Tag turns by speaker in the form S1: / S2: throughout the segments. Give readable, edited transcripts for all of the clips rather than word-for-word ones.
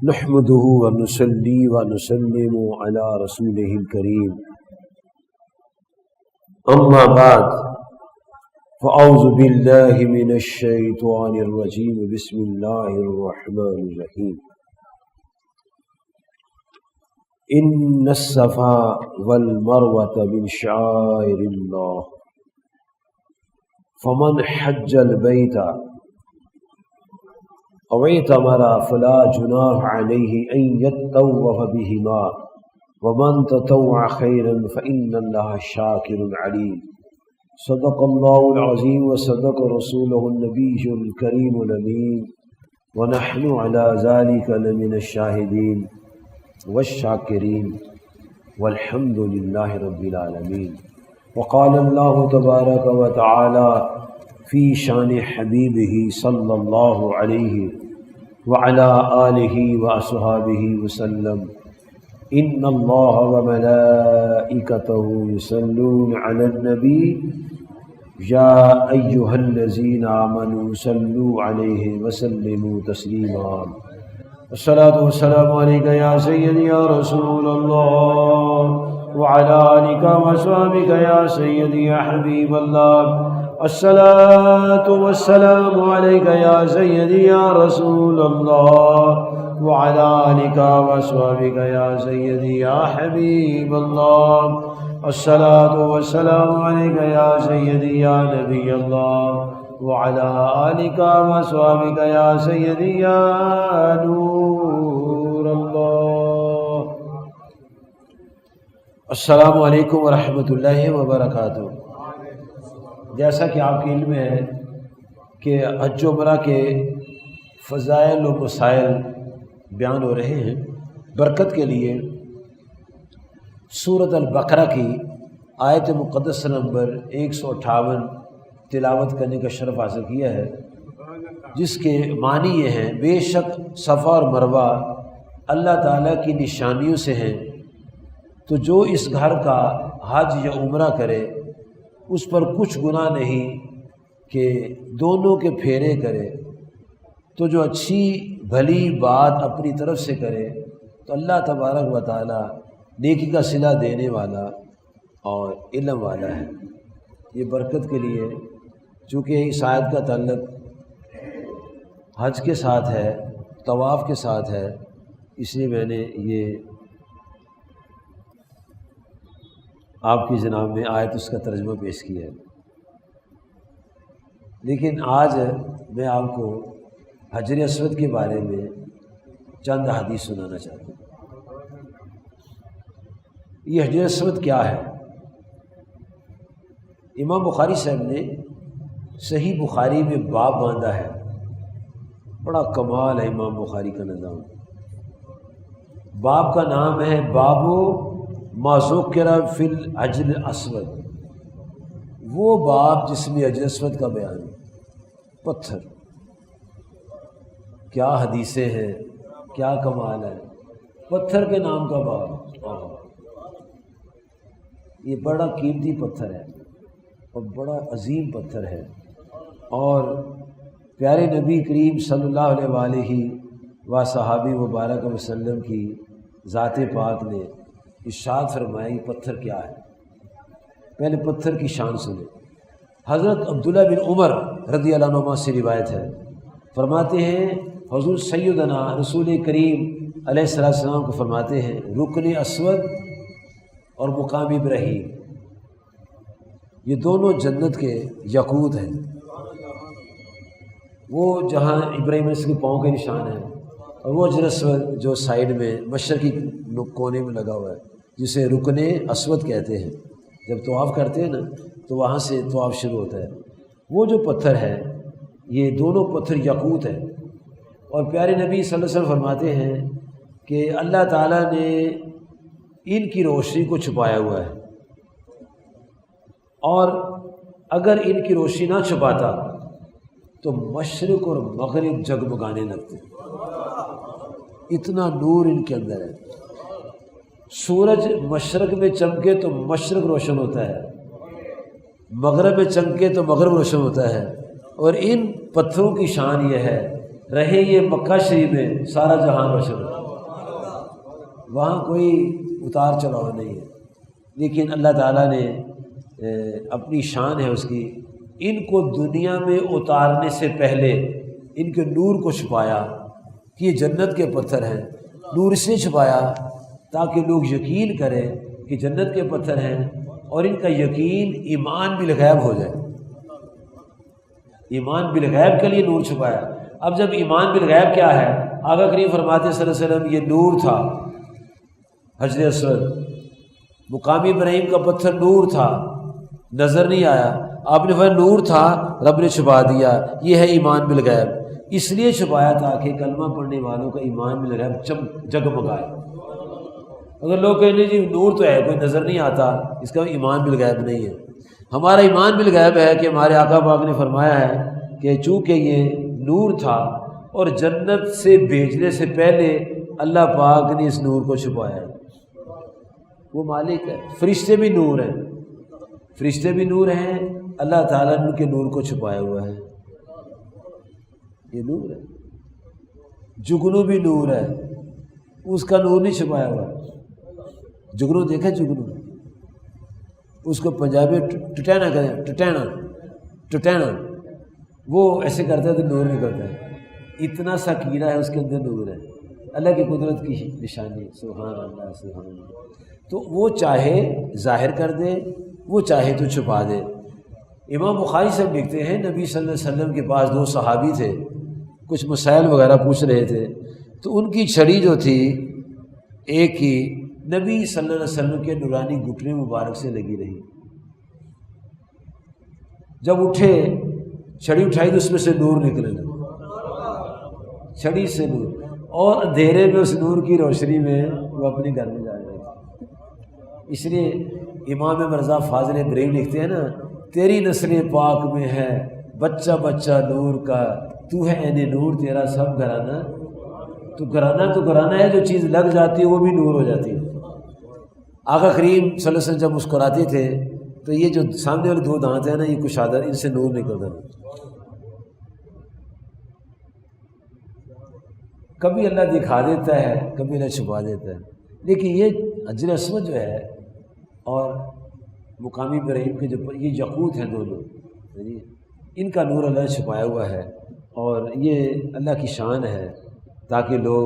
S1: نحمده ونصلي ونسلم على رسوله الكريم أما بعد فأعوذ بالله من الشيطان الرجيم بسم الله الرحمن الرحيم إن الصفا والمروة من شعائر الله فمن حج البيت أو اعتمر فلا جناح عليه أن يطوف بهما ومن تطوع خيرا فإن الله شاكر عليم صدق الله العظيم وصدق رسوله النبي الكريم الأمين ونحن على ذلك لمن الشاهدين والشاكرين والحمد لله رب العالمين. وقال الله تبارك وتعالى في شان حبيبه صلى الله عليه وعلى آله وأصحابه وسلم إن الله وملائكته يصلون على النبي يا أيها الذين آمنوا صلوا عليه وسلموا تسليما. الصلاة والسلام عليك يا سيدي يا رسول الله وعلى آلك وأصحابك يا سيدي يا حبيب الله. الصلاة والسلام عليك يا سيدي يا رسول الله وعلى آلك وأصحابك يا سيدي يا حبيب الله. الصلاة والسلام عليك يا سيدي يا نبي الله وعلى آلك وأصحابك يا سيدي يا نور الله. السلام علیکم ورحمۃ اللہ وبرکاتہ. جیسا کہ آپ کے علم ہے کہ حج و عمرہ کے فضائل و مسائل بیان ہو رہے ہیں. برکت کے لیے سورۃ البقرہ کی آیت مقدس نمبر 158 تلاوت کرنے کا شرف حاصل کیا ہے، جس کے معنی یہ ہیں: بے شک صفا اور مروہ اللہ تعالیٰ کی نشانیوں سے ہیں، تو جو اس گھر کا حج یا عمرہ کرے اس پر کچھ گناہ نہیں کہ دونوں کے پھیرے کرے. تو جو اچھی بھلی بات اپنی طرف سے کرے تو اللہ تبارک و تعالی نیکی کا صلہ دینے والا اور علم والا ہے. یہ برکت کے لیے چونکہ اس آیت کا تعلق حج کے ساتھ ہے، طواف کے ساتھ ہے، اس لیے میں نے یہ آپ کی جناب میں آیت اس کا ترجمہ پیش کیا ہے. لیکن آج میں آپ کو حجر اسود کے بارے میں چند حدیث سنانا چاہتا ہوں. یہ حجر اسود کیا ہے؟ امام بخاری صاحب نے صحیح بخاری میں باب باندھا ہے. بڑا کمال ہے امام بخاری کا نظام. باب کا نام ہے بابو ما ذکر فی الحجر الاسود. وہ باب جس میں حجر اسود کا بیان ہے. پتھر، کیا حدیثیں ہیں، کیا کمال ہے. پتھر کے نام کا باب. یہ بڑا قیمتی پتھر ہے اور بڑا عظیم پتھر ہے. اور پیارے نبی کریم صلی اللہ علیہ وآلہ و صحابی مبارک وسلم کی ذات پاک نے ارشاد فرمایا یہ پتھر کیا ہے. پہلے پتھر کی شان سنیں. حضرت عبداللہ بن عمر رضی اللہ عنہ سے روایت ہے، فرماتے ہیں حضور سیدنا رسول کریم علیہ السلام کو فرماتے ہیں رکن اسود اور مقام ابراہیم یہ دونوں جنت کے یاقوت ہیں. وہ جہاں ابراہیم علیہ السلام کے پاؤں کے نشان ہیں، اور وہ حجر اسود جو سائیڈ میں مشرقی کونے میں لگا ہوا ہے جسے رکن اسود کہتے ہیں. جب طواف کرتے ہیں نا تو وہاں سے طواف شروع ہوتا ہے. وہ جو پتھر ہے یہ دونوں پتھر یاقوت ہیں. اور پیارے نبی صلی اللہ علیہ وسلم فرماتے ہیں کہ اللہ تعالیٰ نے ان کی روشنی کو چھپایا ہوا ہے، اور اگر ان کی روشنی نہ چھپاتا تو مشرق اور مغرب جگمگانے لگتے. اتنا نور ان کے اندر ہے. سورج مشرق میں چمکے تو مشرق روشن ہوتا ہے، مغرب میں چمکے تو مغرب روشن ہوتا ہے. اور ان پتھروں کی شان یہ ہے رہے یہ مکہ شریف میں سارا جہاں روشن ہے، وہاں کوئی اتار چڑھاؤ نہیں ہے، لیکن اللہ تعالیٰ نے اپنی شان ہے اس کی، ان کو دنیا میں اتارنے سے پہلے ان کے نور کو چھپایا کہ یہ جنت کے پتھر ہیں، نور اس لیے چھپایا تاکہ لوگ یقین کریں کہ جنت کے پتھر ہیں، اور ان کا یقین ایمان بالغیب ہو جائے۔ ایمان بالغیب کے لیے نور چھپایا۔ اب جب ایمان بالغیب کیا ہے، آقا کریم فرماتے صلی اللہ علیہ وسلم یہ نور تھا حجر اسود، مقامی ابراہیم کا پتھر نور تھا، نظر نہیں آیا، آپ نے فرمایا نور تھا، رب نے چھپا دیا، یہ ہے ایمان بالغیب۔ اس لیے چھپایا تاکہ کلمہ پڑھنے والوں کا ایمان بالغیب جگمگائے۔ اگر لوگ کہیں نہیں جی نور تو ہے کوئی نظر نہیں آتا، اس کا ایمان بالغیب نہیں ہے۔ ہمارا ایمان بالغیب ہے کہ ہمارے آقا پاک نے فرمایا ہے کہ چونکہ یہ نور تھا اور جنت سے بھیجنے سے پہلے اللہ پاک نے اس نور کو چھپایا ہے، وہ مالک ہے۔ فرشتے بھی نور ہیں، فرشتے بھی نور ہیں، اللہ تعالیٰ نے ان کے نور کو چھپایا ہوا ہے، یہ نور ہے۔ جگنو بھی نور ہے، اس کا نور نہیں چھپایا ہوا۔ جگنو دیکھا جگنو، اس کو پنجابی ٹٹینا کہتے ہیں، ٹٹینا وہ ایسے کرتا ہے تو نور نکلتا ہے، اتنا سا کیڑا ہے اس کے اندر نور ہے، اللہ کی قدرت کی نشانی، سبحان اللہ سبحان اللہ۔ تو وہ چاہے ظاہر کر دے، وہ چاہے تو چھپا دے۔ امام بخاری صاحب لکھتے ہیں نبی صلی اللہ علیہ وسلم کے پاس دو صحابی تھے، کچھ مسائل وغیرہ پوچھ رہے تھے، تو ان کی چھڑی جو تھی ایک ہی نبی صلی اللہ علیہ وسلم کے نورانی گھٹنے مبارک سے لگی رہی۔ جب اٹھے چھڑی اٹھائی تو اس میں سے نور نکلنے لگا، چھڑی سے نور، اور اندھیرے میں اس نور کی روشنی میں وہ اپنے گھر میں جا رہے تھے۔ اس لیے امام مرزا فاضل بریلوی لکھتے ہیں نا، تیری نسل پاک میں ہے بچہ بچہ نور کا، تو ہے عین نور تیرا سب گھرانہ۔ تو گھرانہ ہے، جو چیز لگ جاتی ہے وہ بھی نور ہو جاتی ہے۔ آقا کریم صلی اللہ علیہ وسلم جب مسکراتے تھے تو یہ جو سامنے والے دو دانت ہیں نا، یہ کشادہ، ان سے نور نکلتا ہے۔ کبھی اللہ دکھا دیتا ہے، کبھی اللہ چھپا دیتا ہے، لیکن یہ حجر اسود جو ہے اور مقامی ابراہیم کے جو یہ یقوت ہیں دونوں، ان کا نور اللہ نے چھپایا ہوا ہے، اور یہ اللہ کی شان ہے تاکہ لوگ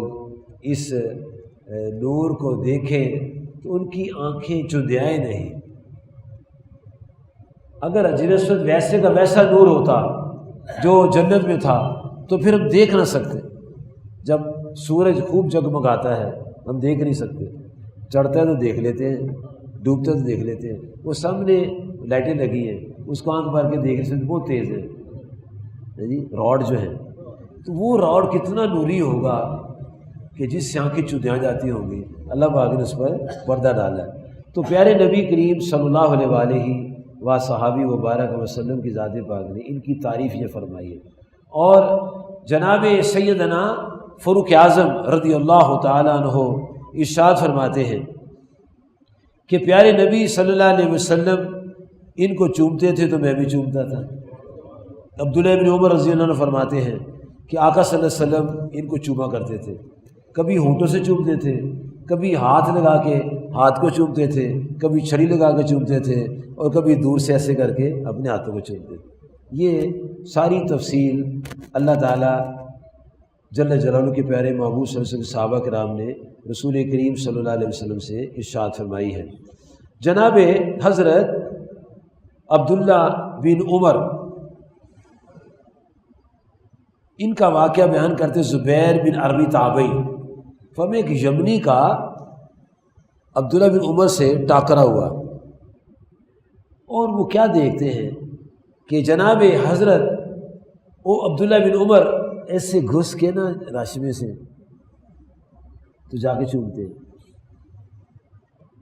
S1: اس نور کو دیکھیں تو ان کی آنکھیں چندیائیں نہیں۔ اگر حجر اسود ویسے کا ویسا نور ہوتا جو جنت میں تھا تو پھر ہم دیکھ نہ سکتے۔ جب سورج خوب جگمگاتا ہے ہم دیکھ نہیں سکتے، چڑھتا ہے تو دیکھ لیتے ہیں، ڈوبتا تو دیکھ لیتے ہیں، وہ سامنے لائٹیں لگی ہیں اس کو آنکھ مار کے دیکھ سکتے، بہت تیز ہے جی راڈ جو ہے، تو وہ راڈ کتنا نوری ہوگا کہ جس سے آنکھیں چندیاں جاتی ہوں گی، اللہ پاک نے اس پر پردہ ڈالا ہے۔ تو پیارے نبی کریم صلی اللہ علیہ وآلہ و صحابی وبارک وسلم کی ذات پاک نے ان کی تعریف یہ فرمائی ہے، اور جناب سیدنا فاروق اعظم رضی اللہ تعالیٰ عنہ ارشاد فرماتے ہیں کہ پیارے نبی صلی اللہ علیہ وسلم ان کو چومتے تھے تو میں بھی چومتا تھا۔ عبداللہ بن عمر رضی اللہ عنہ فرماتے ہیں کہ آقا صلی اللہ علیہ وسلم ان کو چوما کرتے تھے، کبھی ہونٹوں سے چومتے تھے، کبھی ہاتھ لگا کے ہاتھ کو چومتے تھے، کبھی چھڑی لگا کے چومتے تھے، اور کبھی دور سے ایسے کر کے اپنے ہاتھوں کو چومتے تھے۔ یہ ساری تفصیل اللہ تعالیٰ جل جلالہ کے پیارے محبوب صلی اللہ علیہ وسلم صحابہ کرام نے رسول کریم صلی اللہ علیہ وسلم سے ارشاد فرمائی ہے۔ جناب حضرت عبداللہ بن عمر ان کا واقعہ بیان کرتے، زبیر بن عربی تابعی، فرمایا ایک یمنی کا عبداللہ بن عمر سے ٹاکرا ہوا، اور وہ کیا دیکھتے ہیں کہ جناب حضرت عبداللہ بن عمر ایسے گھس کے نا راشمے سے تو جا کے چومتے ہیں۔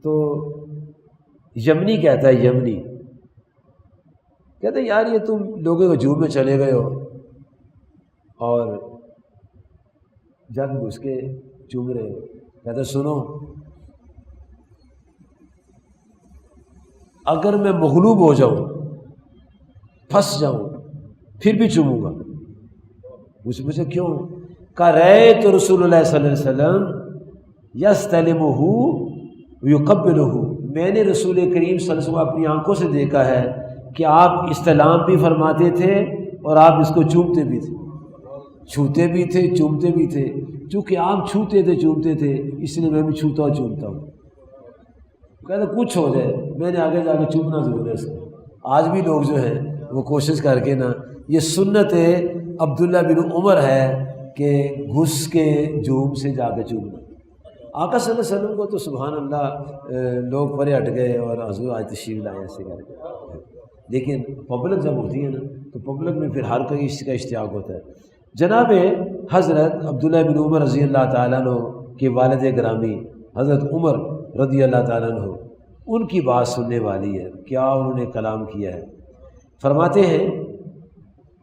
S1: تو یمنی کہتا ہے، یمنی کہتا ہے یار یہ تم لوگوں کے ہجوم میں چلے گئے ہو اور جب گھس کے چوم رہے ہو۔ کہتا ہے سنو، اگر میں مغلوب ہو جاؤں، پھنس جاؤں، پھر بھی چوموں گا، مجھے کیوں؟ کہ رأیت رسول اللہ صلی اللہ علیہ وسلم یستلمہ ویقبلہ، میں نے رسول کریم صلی اللہ علیہ وسلم اپنی آنکھوں سے دیکھا ہے کہ آپ استلام بھی فرماتے تھے اور آپ اس کو چومتے بھی تھے، چھوتے بھی تھے چومتے بھی تھے۔ چونکہ آپ چھوتے تھے چومتے تھے اس لیے میں بھی چھوتا اور چومتا ہوں۔ کہتے کچھ ہو جائے میں نے آگے جا کے چومنا ضرور ہے اس کو۔ آج بھی لوگ جو ہیں وہ کوشش کر کے نا، یہ سنت عبداللہ بن عمر ہے کہ گھس کے جوم سے جا کے چومنا۔ آقا صلی اللہ علیہ وسلم کو تو سبحان اللہ لوگ پرے ہٹ گئے اور حضور آج تشریف لائے ایسے کر کے، لیکن پبلک جب ہوتی ہے نا تو پبلک میں پھر ہر کوئی اس کا اشتیاق ہوتا ہے۔ جناب حضرت عبداللہ بن عمر رضی اللہ تعالیٰ عنہ کے والد گرامی حضرت عمر رضی اللہ تعالیٰ عنہ، ان کی بات سننے والی ہے، کیا انہوں نے کلام کیا ہے۔ فرماتے ہیں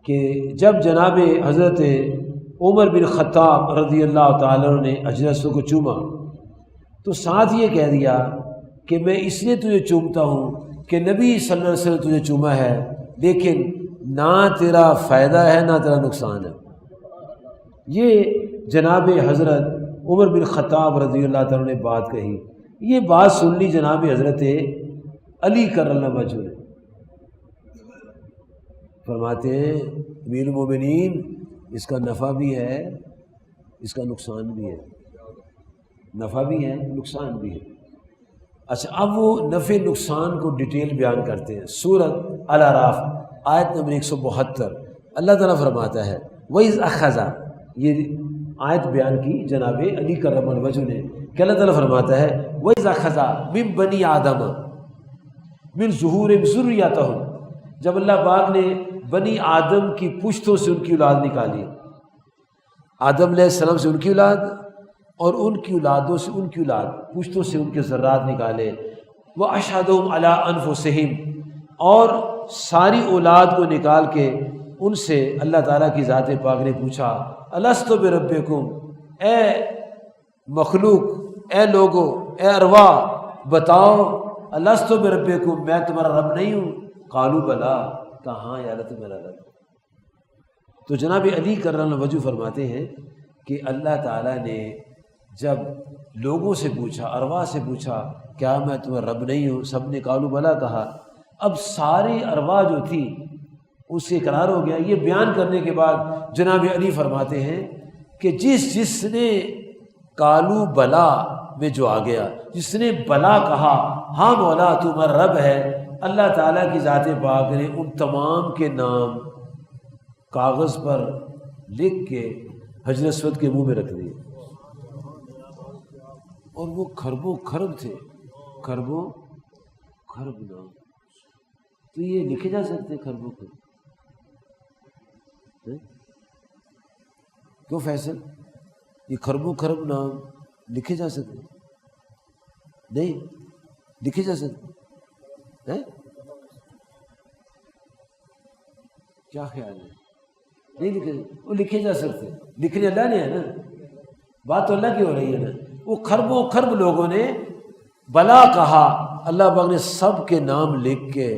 S1: کہ جب جناب حضرت عمر بن خطاب رضی اللہ تعالیٰ عنہ نے اجلس کو چوما تو ساتھ یہ کہہ دیا کہ میں اس لیے تجھے چومتا ہوں کہ نبی صلی اللہ علیہ وسلم تجھے چوما ہے، لیکن نہ تیرا فائدہ ہے نہ تیرا نقصان ہے۔ یہ جناب حضرت عمر بن خطاب رضی اللہ تعالیٰ نے بات کہی، یہ بات سن لی جناب حضرت علی کرم اللہ وجہہ نے۔ فرماتے ہیں امیر المومنین اس کا نفع بھی ہے اس کا نقصان بھی ہے، نفع بھی ہے نقصان بھی ہے۔ اچھا اب وہ نفع نقصان کو ڈیٹیل بیان کرتے ہیں۔ سورۃ الاعراف آیت نمبر 172 اللہ تعالیٰ فرماتا ہے وَإِذْ أَخَذَ، یہ آیت بیان کی جناب علی کرم اللہ وجہہ نے کہ اللہ تعالیٰ فرماتا ہے وَإِذْ أَخَذَ مِن بَنِي آدَمَ مِن ظُهُورِهِمْ ذُرِّيَّتَهُمْ، جب اللہ پاک نے بنی آدم کی پشتوں سے ان کی اولاد نکالی، آدم علیہ السلام سے ان کی اولاد اور ان کی اولادوں سے ان کی اولاد، پشتوں سے ان کے ذرات نکالے، وَأَشْهَدُهُمْ عَلَىٰ أَنفُسِهِمْ، اور ساری اولاد کو نکال کے ان سے اللہ تعالیٰ کی ذات پاک نے پوچھا الستُ بربکم، اے مخلوق، اے لوگو، اے ارواح بتاؤ الستُ بربکم، میں تمہارا رب نہیں ہوں؟ قالوا بلا، کہاں یا اللہ تو میرا رب۔ تو جناب علی کرم اللہ وجہہ فرماتے ہیں کہ اللہ تعالیٰ نے جب لوگوں سے پوچھا، ارواح سے پوچھا کیا میں تمہارا رب نہیں ہوں، سب نے قالوا بلا کہا۔ اب ساری ارواح جو تھی اس سے اقرار ہو گیا۔ یہ بیان کرنے کے بعد جناب علی فرماتے ہیں کہ جس نے قالوا بلا میں جو آ گیا، جس نے بلا کہا ہاں مولا تو ہمارا رب ہے، اللہ تعالیٰ کی ذات پاک نے ان تمام کے نام کاغذ پر لکھ کے حجر اسود کے منہ میں رکھ دیے، اور وہ کھربوں کھرب تھے، کھربوں کھرب نام۔ تو یہ لکھے جا سکتے کھربوں کھرب؟ کیوں فیصل یہ کھربوں کھرب نام لکھے جا سکتے؟ نہیں لکھے جا سکتے؟ کیا خیال ہے؟ نہیں لکھے، وہ لکھے جا سکتے، لکھنے اللہ نے ہے نا، بات تو اللہ کی ہو رہی ہے نا۔ وہ کھربوں کھرب لوگوں نے بلا کہا، اللہ پاک نے سب کے نام لکھ کے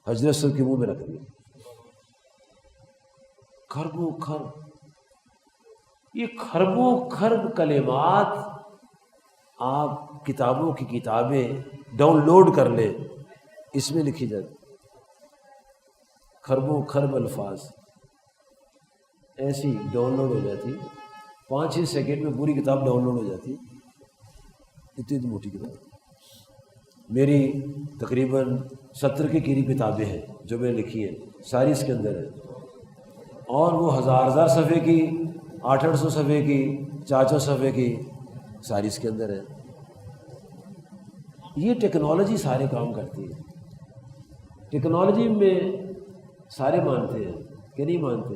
S1: حجر اسود کے منہ میں رکھ دیا۔ کھربوں کھرب، یہ کھربوں کھرب کلمات آپ کتابوں کی کتابیں ڈاؤن لوڈ کر لیں، اس میں لکھی جاتی کھربوں کھرب الفاظ، ایسی ڈاؤن لوڈ ہو جاتی، 5-6 سیکنڈ میں پوری کتاب ڈاؤن لوڈ ہو جاتی، اتنی موٹی کتاب۔ میری تقریباً 70 کے قریب کتابیں ہیں جو میں نے لکھی ہیں، ساری اس کے اندر ہے، اور وہ ہزار صفحے کی، 800 صفحے کی، 400 صفحے کی، ساری اس کے اندر ہے۔ یہ ٹیکنالوجی سارے کام کرتی ہے۔ ٹیکنالوجی میں سارے مانتے ہیں کہ نہیں مانتے؟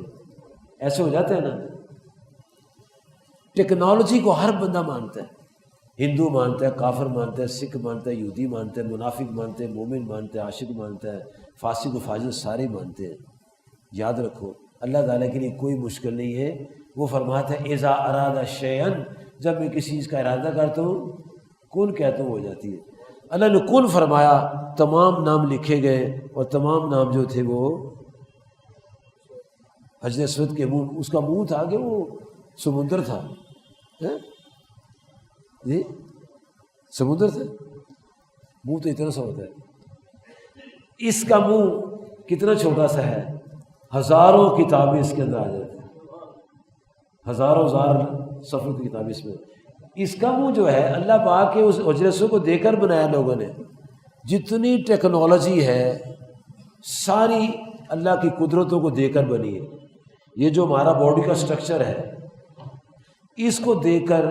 S1: ایسے ہو جاتا ہے نا، ٹیکنالوجی کو ہر بندہ مانتا ہے، ہندو مانتا ہے، کافر مانتا ہے، سکھ مانتا ہے، یہودی مانتا ہے، منافق مانتے ہیں، مومن مانتا ہے، عاشق مانتا ہے، فاسق و فاجر سارے مانتے ہیں۔ یاد رکھو اللہ تعالیٰ کے لیے کوئی مشکل نہیں ہے، وہ فرماتا ہے اذا اراد شیئا، جب میں کسی چیز کا ارادہ کرتا ہوں کون کہتا ہوں ہو جاتی ہے۔ اللہ نے کون فرمایا، تمام نام لکھے گئے، اور تمام نام جو تھے وہ حجر اسود کے منہ، اس کا منہ تھا کہ وہ سمندر تھا، جی سمندر تھا، منہ تو اتنا سا ہوتا ہے، اس کا منہ کتنا چھوٹا سا ہے، ہزاروں کتابیں اس کے اندر آ جاتی ہیں، ہزاروں صفحوں کی کتابیں اس میں، اس کا منہ جو ہے اللہ پاک کے اس حجر اسود کو دیکھ کر بنایا لوگوں نے۔ جتنی ٹیکنالوجی ہے ساری اللہ کی قدرتوں کو دیکھ کر بنی ہے۔ یہ جو ہمارا باڈی کا سٹرکچر ہے اس کو دیکھ کر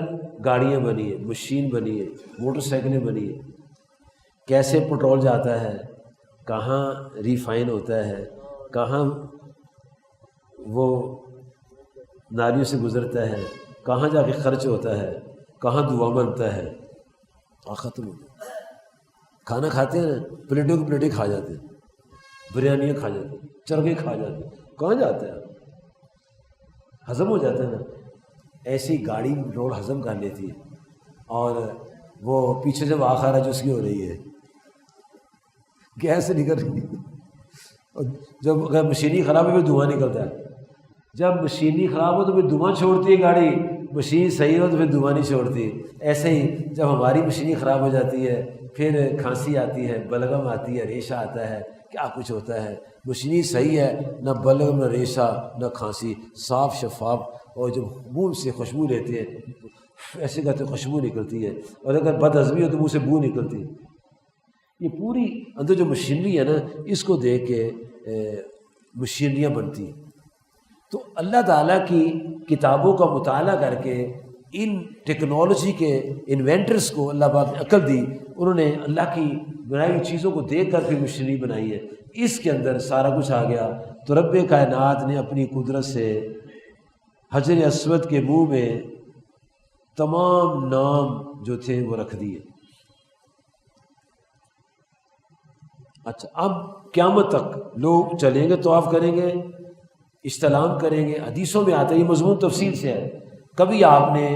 S1: گاڑیاں بنی ہیں، مشین بنی ہے، موٹر سائیکلیں بنی ہیں، کیسے پٹرول جاتا ہے، کہاں ریفائن ہوتا ہے، کہاں وہ نالیوں سے گزرتا ہے، کہاں جا کے خرچ ہوتا ہے، کہاں دعا بنتا ہے، ختم ہو گیا۔ کھانا کھاتے ہیں پلیٹوں کی پلیٹیں کھا جاتے ہیں، بریانیاں کھا جاتے ہیں، چرگے کھا جاتے ہیں، کہاں جاتے ہیں، ہضم ہو جاتا ہے نا۔ ایسی گاڑی روڈ ہضم کر لیتی ہے، اور وہ پیچھے جب آخر ہے جو اس کی ہو رہی ہے گیس سے نکل رہی ہے، اور جب اگر مشینی خراب ہے پھر دھواں نکلتا ہے، جب مشینی خراب ہو تو پھر دھواں چھوڑتی ہے گاڑی، مشین صحیح ہو تو پھر دھواں نہیں چھوڑتی۔ ایسے ہی جب ہماری مشینی خراب ہو جاتی ہے پھر کھانسی آتی ہے، بلغم آتی ہے، ریشہ آتا ہے، کیا کچھ ہوتا ہے۔ مشینی صحیح ہے، نہ بلغم، نہ ریشہ، نہ کھانسی، صاف شفاف، اور جب منہ سے خوشبو لیتے ہیں ایسے کہتے خوشبو نکلتی ہے، اور اگر بد ہضمی ہو تو منہ سے بو نکلتی ہے۔ یہ پوری اندر جو مشینری ہے نا، اس کو دیکھ کے مشینریاں بنتی ہیں۔ تو اللہ تعالیٰ کی کتابوں کا مطالعہ کر کے ان ٹیکنالوجی کے انوینٹرز کو اللہ پاک نے عقل دی، انہوں نے اللہ کی بنائی ہوئی چیزوں کو دیکھ کر پھر مشینری بنائی ہے، اس کے اندر سارا کچھ آ گیا۔ تو رب کائنات نے اپنی قدرت سے حجر اسود کے منہ میں تمام نام جو تھے وہ رکھ دیے۔ اچھا، اب قیامت تک لوگ چلیں گے، طواف کریں گے، استلام کریں گے۔ حدیثوں میں آتا ہے، یہ مضمون تفصیل سے ہے، کبھی آپ نے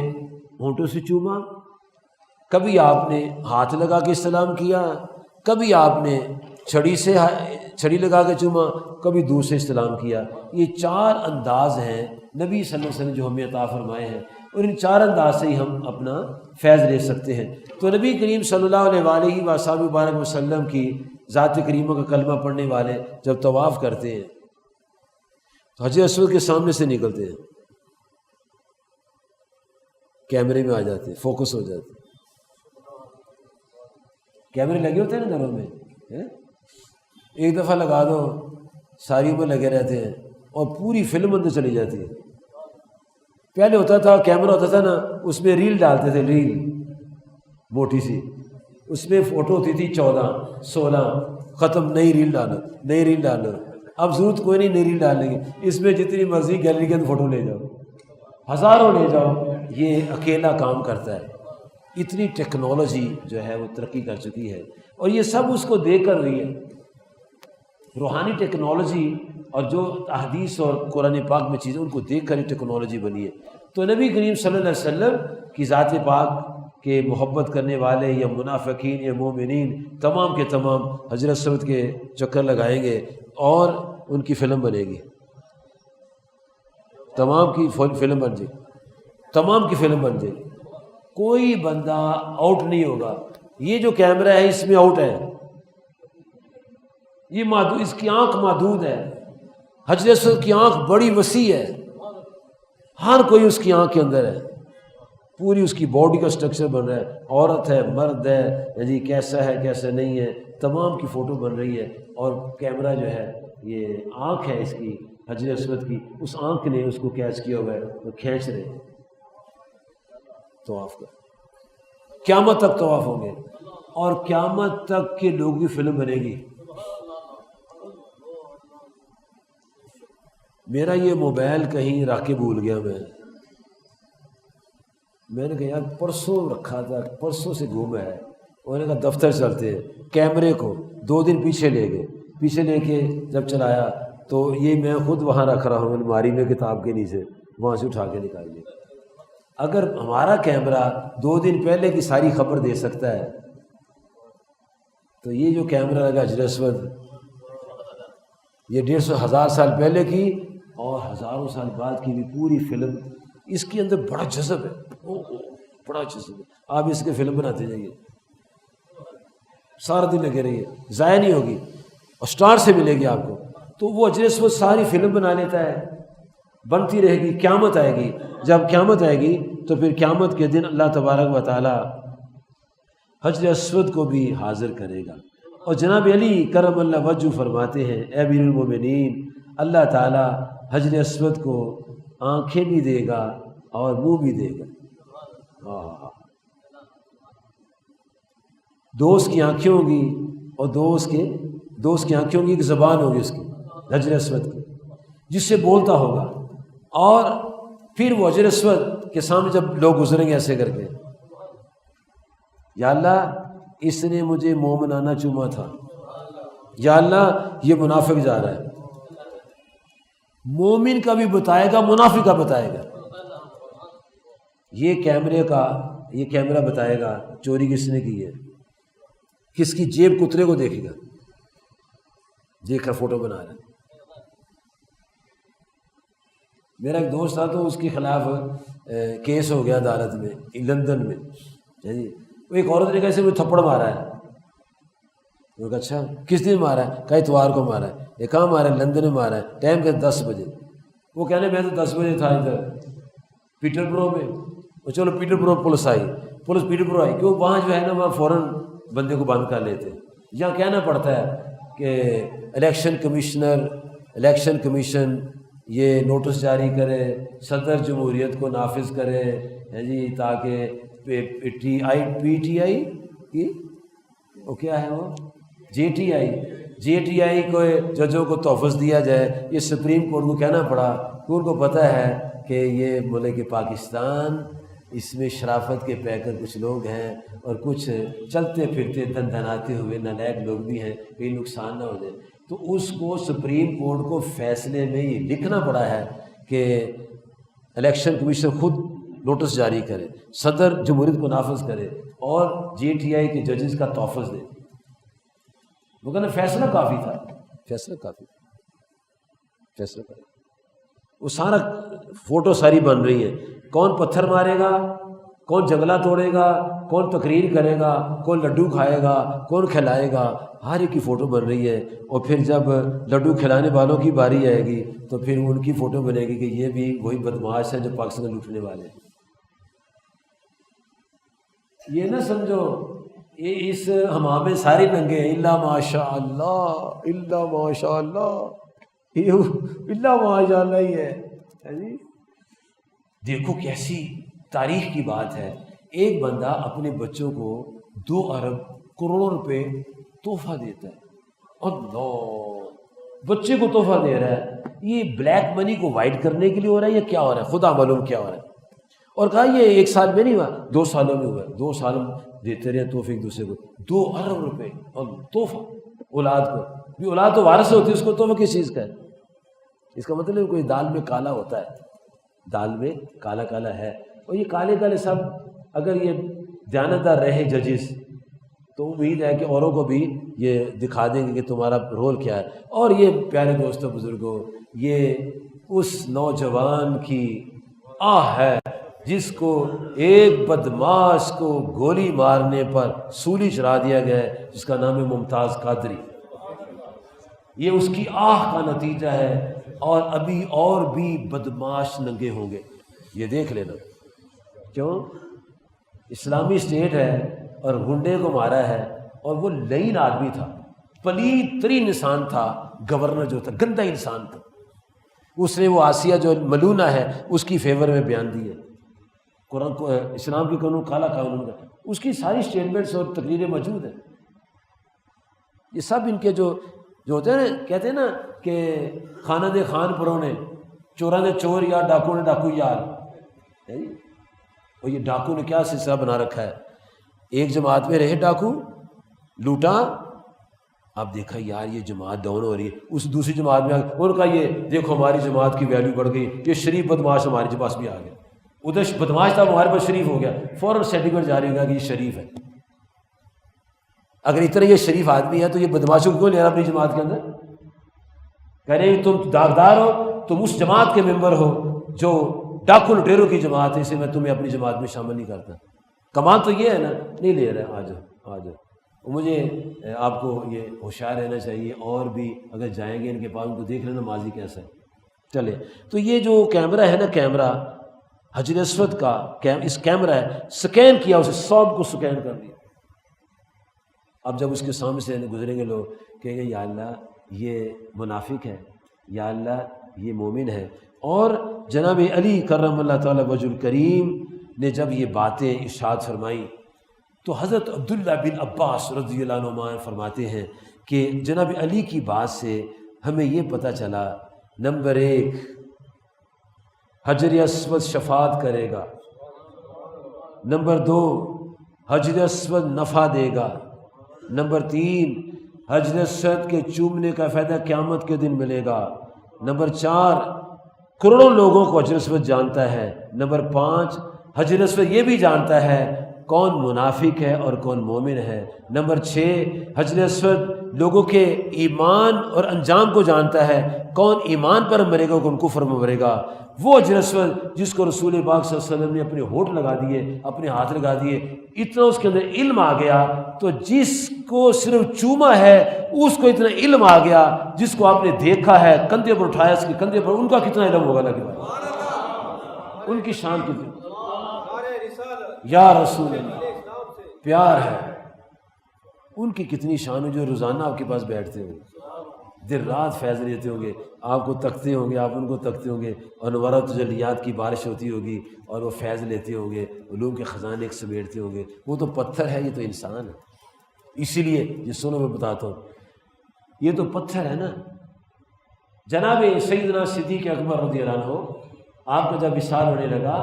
S1: ہونٹوں سے چوما، کبھی آپ نے ہاتھ لگا کے استلام کیا، کبھی آپ نے چھڑی لگا کے چوما، کبھی دور سے استلام کیا۔ یہ 4 انداز ہیں نبی صلی اللہ علیہ وسلم جو ہمیں عطا فرمائے ہیں، اور ان 4 انداز سے ہی ہم اپنا فیض لے سکتے ہیں۔ تو نبی کریم صلی اللہ علیہ وآلہ وآلہ وسلم کی ذات کریمہ کا کلمہ پڑھنے والے جب طواف کرتے ہیں تو حجر اسود کے سامنے سے نکلتے ہیں، کیمرے میں آ جاتے ہیں، فوکس ہو جاتے ہیں۔ کیمرے لگے ہوتے ہیں نا گھروں میں، ایک دفعہ لگا دو ساری عمر لگے رہتے ہیں، اور پوری فلم اندر چلی جاتی ہے۔ پہلے ہوتا تھا کیمرہ ہوتا تھا نا، اس میں ریل ڈالتے تھے، ریل موٹی سی، اس میں فوٹو ہوتی تھی 14 16، ختم، نئی ریل ڈالو، نئی ریل ڈالو۔ اب ضرورت کوئی نہیں نئی ریل ڈالنے کی، اس میں جتنی مرضی گیلری کے اندر فوٹو لے جاؤ، ہزاروں لے جاؤ، یہ اکیلا کام کرتا ہے۔ اتنی ٹیکنالوجی جو ہے وہ ترقی کر چکی ہے، اور یہ سب اس کو دیکھ کر رہی ہے۔ روحانی ٹیکنالوجی اور جو احادیث اور قرآن پاک میں چیزیں ان کو دیکھ کر ہی ٹیکنالوجی بنی ہے۔ تو نبی کریم صلی اللہ علیہ وسلم کی ذات پاک کے محبت کرنے والے یا منافقین یا مومنین تمام کے تمام حجر اسود کے چکر لگائیں گے، اور ان کی فلم بنے گی، تمام کی فلم بن جائے، تمام کی فلم بن جائے، کوئی بندہ آؤٹ نہیں ہوگا۔ یہ جو کیمرہ ہے اس میں آؤٹ ہے، یہ محدود، اس کی آنکھ محدود ہے۔ حجر اسود کی آنکھ بڑی وسیع ہے، ہر کوئی اس کی آنکھ کے اندر ہے، پوری اس کی باڈی کا سٹرکچر بن رہا ہے، عورت ہے، مرد ہے، جی کیسا ہے کیسا نہیں ہے، تمام کی فوٹو بن رہی ہے، اور کیمرہ جو ہے یہ آنکھ ہے اس کی حجر اسود کی، اس آنکھ نے اس کو کیچ کیا ہوا ہے، وہ کھینچ رہے ہیں۔ طواف کا قیامت تک طواف ہوں گے، اور قیامت تک کے لوگوں کی فلم بنے گی۔ میرا یہ موبائل کہیں رکھ کے بھول گیا، میں نے کہا یار پرسوں رکھا تھا، پرسوں سے گم ہے۔ انہوں نے کہا دفتر چلتے ہیں، کیمرے کو 2 دن پیچھے لے گئے، پیچھے لے کے جب چلایا تو یہ میں خود وہاں رکھ رہا ہوں الماری میں کتاب کے نیچے، وہاں سے اٹھا کے نکال لیا۔ اگر ہمارا کیمرہ 2 دن پہلے کی ساری خبر دے سکتا ہے تو یہ جو کیمرہ لگا حجر اسود، یہ 150 ہزار سال پہلے کی اور ہزاروں سال بعد کی بھی پوری فلم، اس کے اندر بڑا جذب ہے، بڑا جذب ہے. آپ اس کے فلم بناتے جائیے، سارا دن لگے رہیے، ضائع نہیں ہوگی اور اسٹار سے ملے گی آپ کو. تو وہ اجر اسود ساری فلم بنا لیتا ہے، بنتی رہے گی. قیامت آئے گی، جب قیامت آئے گی تو پھر قیامت کے دن اللہ تبارک و تعالی حجر اسود کو بھی حاضر کرے گا. اور جناب علی کرم اللہ وجہ فرماتے ہیں، اے امیر المومنین، اللہ تعالی حجر اسود کو آنکھیں بھی دے گا اور منہ بھی دے گا. دوست کی آنکھیں ہوں گی اور دوست کی آنکھیں ہوں گی، ایک زبان ہوگی اس کی حجر اسود کی، جس سے بولتا ہوگا. اور پھر وہ حجر اسود کے سامنے جب لوگ گزریں گے ایسے کر کے، یا اللہ اس نے مجھے مومنانہ چوما تھا، یا اللہ یہ منافق جا رہا ہے. مومن کا بھی بتائے گا، منافق کا بتائے گا. یہ کیمرہ بتائے گا چوری کس نے کی ہے، کس کی جیب کترے کو دیکھے گا، دیکھ کر فوٹو بنا رہا ہے. میرا ایک دوست تھا تو اس کے خلاف کیس ہو گیا عدالت میں لندن میں. جی وہ ایک عورت نے کیسے مجھے تھپڑ مارا ہے. وہ کہا اچھا کس دن مارا ہے؟ کہا اتوار کو مارا ہے. یہ کہاں مارا ہے؟ لندن میں مارا ہے. ٹائم کہ 10 بجے. وہ کہنے میں تو 10 بجے تھا ادھر پیٹر برو میں. وہ چلو پیٹر برو پولیس آئی، پولیس پیٹر برو آئی، کیوں وہاں جو ہے نا وہاں فوراً بندے کو بند کر لیتے. یہاں کہنا پڑتا ہے کہ الیکشن کمیشن یہ نوٹس جاری کرے، صدر جمہوریت کو نافذ کرے جی، تاکہ پی ٹی آئی کی وہ کیا ہے وہ جے ٹی آئی کو ججوں کو تحفظ دیا جائے. یہ سپریم کورٹ کو کہنا پڑا کہ ان کو پتہ ہے کہ یہ ملک پاکستان، اس میں شرافت کے پیکر کچھ لوگ ہیں اور کچھ چلتے پھرتے دندناتے ہوئے نالائق لوگ بھی ہیں، کہیں نقصان نہ ہو جائے. تو اس کو سپریم کورٹ کو فیصلے میں یہ لکھنا پڑا ہے کہ الیکشن کمیشن خود نوٹس جاری کرے، صدر جمہوریت کو نافذ کرے اور جے ٹی آئی کے ججز کا تحفظ دے. وہ کہنا فیصلہ کافی تھا، فیصلہ کافی. وہ سارا فوٹو ساری بن رہی ہے، کون پتھر مارے گا، کون جنگلہ توڑے گا، کون تقریر کرے گا، کون لڈو کھائے گا، کون کھلائے گا، ہر ایک کی فوٹو بن رہی ہے. اور پھر جب لڈو کھلانے والوں کی باری آئے گی تو پھر ان کی فوٹو بنے گی کہ یہ بھی وہی بدماش ہیں جو پاکستان میں لوٹنے والے ہیں. یہ نہ سمجھو یہ اس حمام میں سارے ننگے ہیں، الا ماشاء اللہ، الا ماشاء اللہ، الا ماشاء اللہ ہی ہے جی. دیکھو کیسی تاریخ کی بات ہے. ایک بندہ اپنے بچوں کو 2 ارب کروڑ روپے تحفہ دیتا ہے. اللہ، بچے کو تحفہ دے رہا ہے. یہ بلیک منی کو وائٹ کرنے کے لیے ہو رہا ہے یا کیا ہو رہا ہے؟ خدا معلوم کیا ہو رہا ہے. اور کہا یہ 1 سال میں نہیں ہوا، 2 سالوں میں ہوا. 2 سال دیتے رہے تحفے ایک دوسرے کو، 2 ارب روپے اور تحفہ اولاد کو. بھی اولاد تو وارث ہوتی ہے، اس کو تحفہ کس چیز کا ہے؟ اس کا مطلب کوئی دال میں کالا ہوتا ہے، دال میں کالا کالا ہے. اور یہ کالے کالے سب اگر یہ دیانتدار رہے ججز تو امید ہے کہ اوروں کو بھی یہ دکھا دیں گے کہ تمہارا رول کیا ہے. اور یہ پیارے دوستوں بزرگوں، یہ اس نوجوان کی آہ ہے جس کو ایک بدماش کو گولی مارنے پر سولی چڑھا دیا گیا ہے، جس کا نام ہے ممتاز قادری. یہ اس کی آہ کا نتیجہ ہے. اور ابھی اور بھی بدماش ننگے ہوں گے، یہ دیکھ لینا. کیوں؟ اسلامی اسٹیٹ ہے اور گنڈے کو مارا ہے. اور وہ لعین آدمی تھا، پلید ترین انسان تھا، گورنر جو تھا گندا انسان تھا. اس نے وہ آسیہ جو ملونہ ہے اس کی فیور میں بیان دی ہے. قرآن کو اسلام کے قانون کالا قانون کا، اس کی ساری اسٹیٹمنٹس اور تقریریں موجود ہیں. یہ سب ان کے جو ہوتے ہیں نا، کہتے ہیں نا کہ خانہ دے خان پرونے، چوراں دے چور یار، ڈاکو نے ڈاکو یار. اور یہ ڈاکو نے کیا سلسلہ بنا رکھا ہے؟ ایک جماعت میں رہے ڈاکو، لوٹا، اب دیکھا یار یہ جماعت ڈاؤن ہو رہی ہے، اس دوسری جماعت میں ان کا یہ دیکھو ہماری جماعت کی ویلیو بڑھ گئی، یہ شریف بدماش ہمارے پاس بھی آ گیا. ادھر بدماش تھا، ہمارے پاس شریف ہو گیا، فوراً سرٹیفکیٹ جاری ہو گیا کہ یہ شریف ہے. اگر اتنا یہ شریف آدمی ہے تو یہ بدماشوں کو کیوں لے رہا اپنی جماعت کے اندر؟ کہہ رہے ہیں تم داغدار ہو، تم اس جماعت کے ممبر ہو جو ڈاکو لٹیروں کی جماعت ہے، اسے میں تمہیں اپنی جماعت میں شامل نہیں کرتا۔ کمال تو یہ ہے نا، نہیں لے رہے، آ جاؤ آ جاؤ۔ مجھے آپ کو یہ ہوشیار رہنا چاہیے، اور بھی اگر جائیں گے ان کے پاس، ان کو دیکھ لینا ماضی کیسا ہے۔ چلے تو یہ جو کیمرہ ہے نا، کیمرہ حجر اسود کا اس کیمرہ ہے، سکین کیا، اسے سب کو سکین کر دیا۔ اب جب اس کے سامنے سے گزریں گے لوگ، کہیں گے یا اللہ یہ منافق ہے، یا اللہ یہ مومن ہے۔ اور جناب علی کرم اللہ تعالی وجہ الکریم نے جب یہ باتیں ارشاد فرمائی تو حضرت عبداللہ بن عباس رضی اللہ عنہما فرماتے ہیں کہ جناب علی کی بات سے ہمیں یہ پتہ چلا، نمبر 1 حجر اسود شفاعت کرے گا، نمبر 2 حجر اسود نفع دے گا، نمبر 3 حجر اسود کے چومنے کا فائدہ قیامت کے دن ملے گا، نمبر 4 کروڑوں لوگوں کو حجر اسود جانتا ہے، نمبر 5 حجر اسود یہ بھی جانتا ہے کون منافق ہے اور کون مومن ہے، نمبر 6 حجر اسود لوگوں کے ایمان اور انجام کو جانتا ہے، کون ایمان پر مرے گا کون کفر میں مرے گا۔ وہ حجر اسود جس کو رسول پاک صلی اللہ علیہ وسلم نے اپنے ہونٹ لگا دیے، اپنے ہاتھ لگا دیے، اتنا اس کے اندر علم آ گیا، تو جس کو صرف چوما ہے اس کو اتنا علم آ گیا، جس کو آپ نے دیکھا ہے کندھے پر اٹھایا، اس کے کندھے پر، ان کا کتنا علم ہوگا اللہ کے بارے، ان کی شان کتنی، یا رسول اللہ پیار ہے، ان کی کتنی شان ہے، جو روزانہ آپ کے پاس بیٹھتے ہوں گے، دن رات فیض لیتے ہوں گے، آپ کو تکتے ہوں گے، آپ ان کو تکتے ہوں گے، انوارات و تجلیات کی بارش ہوتی ہوگی اور وہ فیض لیتے ہوں گے، علوم کے خزانے ایک سمیٹتے ہوں گے۔ وہ تو پتھر ہے، یہ تو انسان ہے۔ اسی لیے یہ سنو میں بتاتا ہوں، یہ تو پتھر ہے نا۔ جناب سیدنا صدیق اکبر رضی اللہ عنہ، آپ کا جب وصال ہونے لگا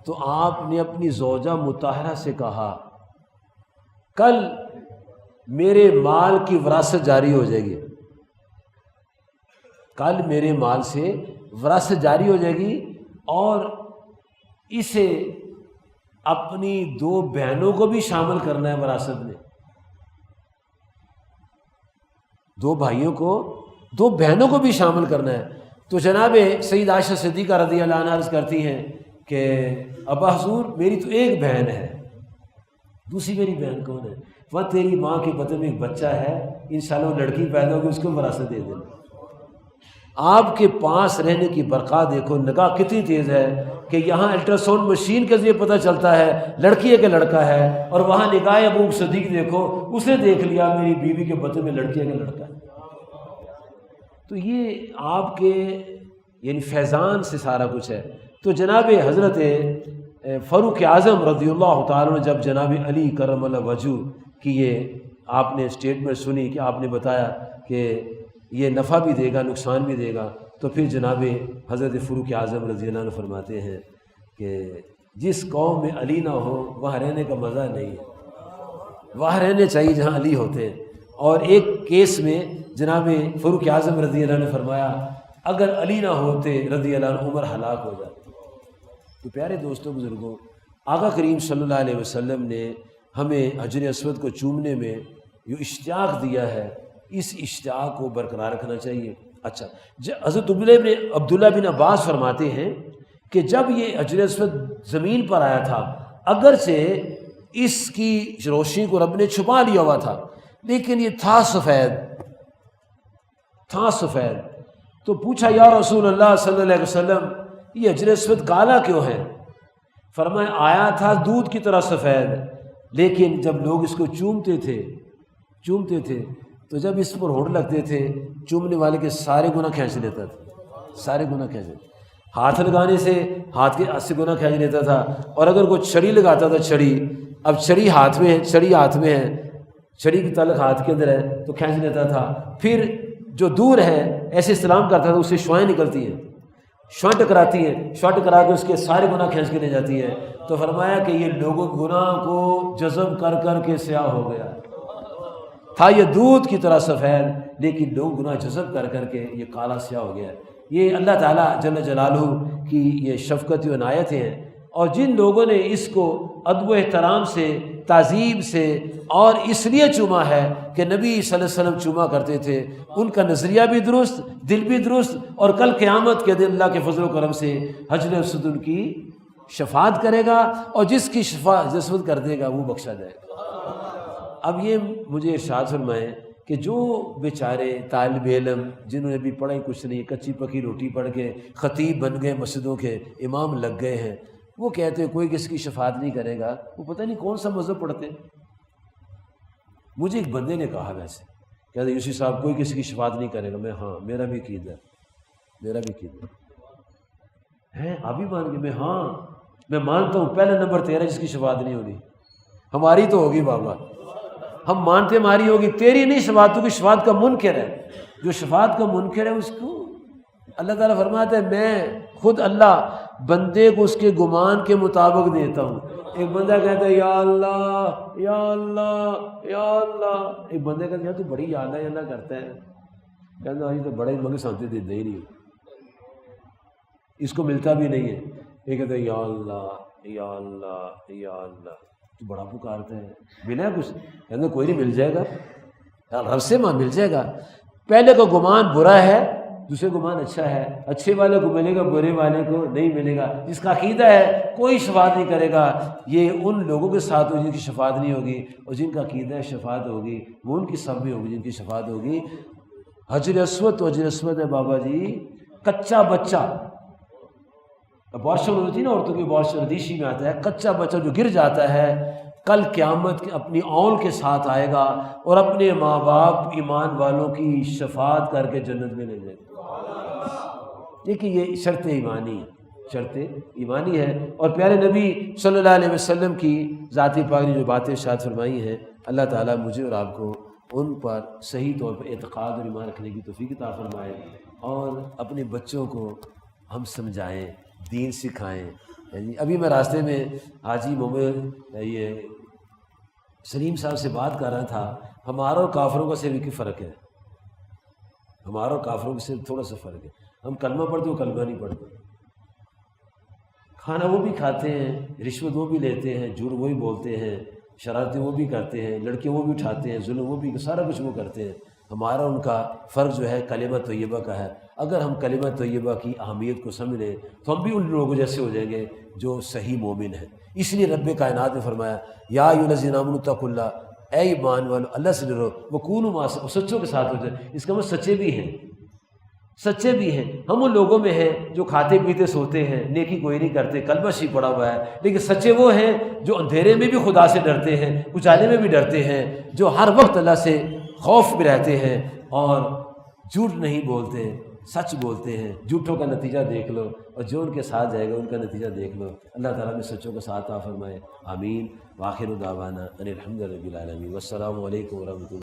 S1: تو آپ نے اپنی زوجہ مطہرہ سے کہا کل میرے مال کی وراثت جاری ہو جائے گی، کل میرے مال سے وراثت جاری ہو جائے گی، اور اسے اپنی 2 بہنوں کو بھی شامل کرنا ہے وراثت میں، 2 بھائیوں کو، 2 بہنوں کو بھی شامل کرنا ہے۔ تو جناب سید عائشہ صدیقہ رضی اللہ عنہا عرض کرتی ہیں کہ ابا حضور میری تو ایک بہن ہے، دوسری میری بہن کون ہے؟ وہ تیری ماں کے بطن میں ایک بچہ ہے، انشاءاللہ وہ لڑکی پیدا ہوگی، اس کو وراثت دے دینا۔ آپ کے پاس رہنے کی برکات دیکھو، نگاہ کتنی تیز ہے کہ یہاں الٹراساؤنڈ مشین کے ذریعے پتہ چلتا ہے لڑکی ہے کہ لڑکا ہے، اور وہاں نگاہ ابو صدیق دیکھو، اس نے دیکھ لیا میری بیوی کے بطن میں لڑکی ہے کہ لڑکا ہے۔ تو یہ آپ کے یعنی فیضان سے سارا کچھ ہے۔ تو جناب حضرت فاروق اعظم رضی اللہ تعالیٰ نے جب جناب علی کرم اللہ وجہ کی یہ آپ نے اسٹیٹمنٹ سنی کہ آپ نے بتایا کہ یہ نفع بھی دے گا نقصان بھی دے گا، تو پھر جناب حضرت فاروق اعظم رضی اللہ عنہ فرماتے ہیں کہ جس قوم میں علی نہ ہو وہاں رہنے کا مزہ نہیں ہے، وہاں رہنے چاہیے جہاں علی ہوتے ہیں۔ اور ایک کیس میں جناب فاروق اعظم رضی اللہ عنہ نے فرمایا اگر علی نہ ہوتے رضی اللہ عنہ عمر ہلاک ہو جاتی۔ تو پیارے دوستوں بزرگوں، آقا کریم صلی اللہ علیہ وسلم نے ہمیں حجر اسود کو چومنے میں جو اشتیاق دیا ہے، اس اشتیاق کو برقرار رکھنا چاہیے۔ اچھا، حضرت عبداللہ بن عباس فرماتے ہیں کہ جب یہ حجر اسود زمین پر آیا تھا، اگرچہ اس کی روشنی کو رب نے چھپا لیا ہوا تھا، لیکن یہ تھا سفید۔ تو پوچھا یا رسول اللہ صلی اللہ علیہ وسلم یہ حجر اسود کالا کیوں ہے؟ فرمایا آیا تھا دودھ کی طرح سفید، لیکن جب لوگ اس کو چومتے تھے تو جب اس پر ہونٹ لگتے تھے، چومنے والے کے سارے گناہ کھینچ لیتا تھا، سارے گناہ کھینچ لیتا تھا۔ ہاتھ لگانے سے ہاتھ کے سے گناہ کھینچ لیتا تھا، اور اگر کوئی چھڑی لگاتا تھا، اب چھڑی ہاتھ میں ہے، چھڑی کی تعلق ہاتھ کے اندر ہے تو کھینچ لیتا تھا۔ پھر جو دور ہے ایسے استعلام کرتا تھا، اس سے شوائیں نکلتی ہیں، شوائیں ٹکراتی ہیں، شوائیں ٹکرا کے اس کے سارے گناہ کھینچ کے لے جاتی ہیں۔ تو فرمایا کہ یہ لوگوں کے گناہ کو جذب کر کے سیاہ ہو گیا تھا، یہ دودھ کی طرح سفید، لیکن لوگ گناہ جذب کر کے یہ کالا سیاہ ہو گیا۔ یہ اللہ تعالیٰ جل جلالہ کی یہ شفقت و عنایت ہیں، اور جن لوگوں نے اس کو ادب و احترام سے، تعظیم سے اور اس لیے چوما ہے کہ نبی صلی اللہ علیہ وسلم چوما کرتے تھے، ان کا نظریہ بھی درست، دل بھی درست، اور کل قیامت کے دن اللہ کے فضل و کرم سے حجر اسود ان کی شفاعت کرے گا، اور جس کی شفاعت جسود کر دے گا وہ بخشا جائے گا۔ اب یہ مجھے ارشاد فرمائیں کہ جو بیچارے طالب علم جنہوں نے بھی پڑھا ہی کچھ نہیں، کچی پکی روٹی پڑھ کے خطیب بن گئے، مسجدوں کے امام لگ گئے ہیں، وہ کہتے ہیں کوئی کسی کی شفاعت نہیں کرے گا، وہ پتہ نہیں کون سا مذہب پڑھتے ہیں۔ مجھے ایک بندے نے کہا ویسے، کہتے یوسف صاحب کوئی کسی کی شفاعت نہیں کرے گا، میں ہاں میرا بھی عقیدہ ہے، میرا بھی عقیدہ ہے، آپ بھی مان گئے؟ میں ہاں میں مانتا ہوں، پہلا نمبر تیرا جس کی شفاعت نہیں ہوگی، ہماری تو ہوگی بابا، ہم مانتے ہماری ہوگی، تیری نہیں شفاعت ہوگی، شفاعت کا منکر ہے، جو شفاعت کا منکر ہے اس کو اللہ تعالیٰ فرماتا ہے میں خود اللہ بندے کو اس کے گمان کے مطابق دیتا ہوں۔ ایک بندہ کہتا ہے یا اللہ یا اللہ یا اللہ، ایک بندے کہتا ہے یار تو بڑی یاد ہے اللہ کرتا ہے، کہتا ہے تو بڑے مگر سانتے دیتے ہی نہیں، اس کو ملتا بھی نہیں ہے۔ ایک کہتا ہے یا اللہ یا اللہ یا اللہ، تو بڑا پکارتا ہے، ملا کچھ؟ کہتا کوئی نہیں، مل جائے گا، رب سے ماں مل جائے گا۔ پہلے کا گمان برا ہے، دوسرے گمان اچھا ہے، اچھے والے کو ملے گا، برے والے کو نہیں ملے گا۔ جس کا عقیدہ ہے کوئی شفاعت نہیں کرے گا، یہ ان لوگوں کے ساتھ ہوگی جن کی شفاعت نہیں ہوگی، اور جن کا عقیدہ ہے شفاعت ہوگی وہ ان کی سب میں ہوگی جن کی شفاعت ہوگی۔ حجر اسود تو حجر اسود ہے بابا جی، کچا بچہ، ابارشن ہوتی ہے نا عورتوں کی، ابارشن حدیثی میں آتا ہے، کچا بچہ جو گر جاتا ہے کل قیامت اپنی اول کے ساتھ آئے گا اور اپنے ماں باپ ایمان والوں کی شفاعت کر کے جنت میں لے جائے گا۔ دیکھیے یہ شرط ایمانی، شرط ایمانی ہے، اور پیارے نبی صلی اللہ علیہ وسلم کی ذاتی پاک نے جو باتیں ارشاد فرمائی ہیں، اللہ تعالیٰ مجھے اور آپ کو ان پر صحیح طور پر اعتقاد اور ایمان رکھنے کی توفیق عطا فرمائے، اور اپنے بچوں کو ہم سمجھائیں، دین سکھائیں۔ ابھی میں راستے میں حاجی محمد یہ سلیم صاحب سے بات کر رہا تھا، ہمارا اور کافروں کا صرف ایک فرق ہے، ہمارا اور کافروں کا صرف تھوڑا سا فرق ہے، ہم کلمہ پڑھتے وہ کلمہ نہیں پڑھتے، کھانا وہ بھی کھاتے ہیں، رشوت وہ بھی لیتے ہیں، جھوٹ وہی بولتے ہیں، شرارتیں وہ بھی کرتے ہیں، لڑکیاں وہ بھی اٹھاتے ہیں، ظلم وہ بھی، سارا کچھ وہ کرتے ہیں۔ ہمارا ان کا فرق جو ہے کلمہ طیبہ کا ہے۔ اگر ہم کلمہ طیبہ کی اہمیت کو سمجھ لیں تو ہم بھی ان لوگوں جیسے ہو جائیں گے جو صحیح مومن ہیں۔ اس لیے رب کائنات نے فرمایا یا ایھا الذین آمنوا اتقوا اللہ، اے ایمان والو اللہ سے ڈرو، وکونوا مع سچوں کے ساتھ ہو جائے۔ اس کا مطلب سچے بھی ہیں، سچے بھی ہیں۔ ہم ان لوگوں میں ہیں جو کھاتے پیتے سوتے ہیں، نیکی کوئی نہیں کرتے، کلمہ شریف پڑا ہوا ہے، لیکن سچے وہ ہیں جو اندھیرے میں بھی خدا سے ڈرتے ہیں، اجالے میں بھی ڈرتے ہیں، جو ہر وقت اللہ سے خوف میں رہتے ہیں اور جھوٹ نہیں بولتے، سچ بولتے ہیں۔ جھوٹوں کا نتیجہ دیکھ لو، اور جو ان کے ساتھ جائے گا ان کا نتیجہ دیکھ لو۔ اللہ تعالیٰ نے سچوں کا ساتھ عطا فرمائے، آمین۔ وآخر دعوانا ان الحمد للہ رب العالمین، والسلام علیکم ورحمۃ اللہ۔